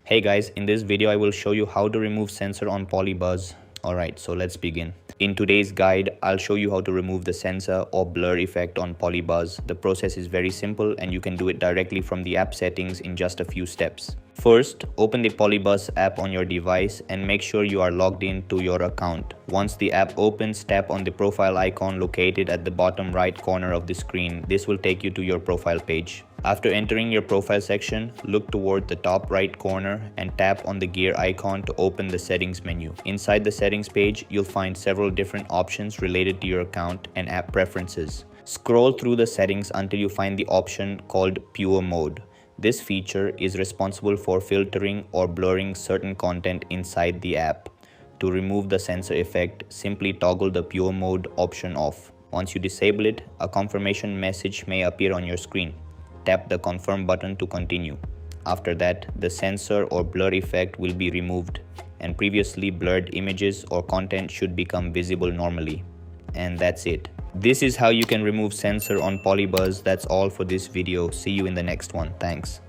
Hey guys, in this video I will show you how to remove censor on PolyBuzz. Alright, so let's begin. In today's guide, I'll show you how to remove the censor or blur effect on PolyBuzz. The process is very simple and you can do it directly from the app settings in just a few steps. First, open the PolyBuzz app on your device and make sure you are logged in to your account. Once the app opens, tap on the profile icon located at the bottom right corner of the screen. This will take you to your profile page. After entering your profile section, look toward the top right corner and tap on the gear icon to open the settings menu. Inside the settings page, you'll find several different options related to your account and app preferences. Scroll through the settings until you find the option called Pure Mode. This feature is responsible for filtering or blurring certain content inside the app. To remove the censor effect, simply toggle the Pure Mode option off. Once you disable it, a confirmation message may appear on your screen. Tap the confirm button to continue. After that, the censor or blur effect will be removed and previously blurred images or content should become visible normally. And that's it. This is how you can remove censor on PolyBuzz. That's all for this video. See you in the next one. Thanks.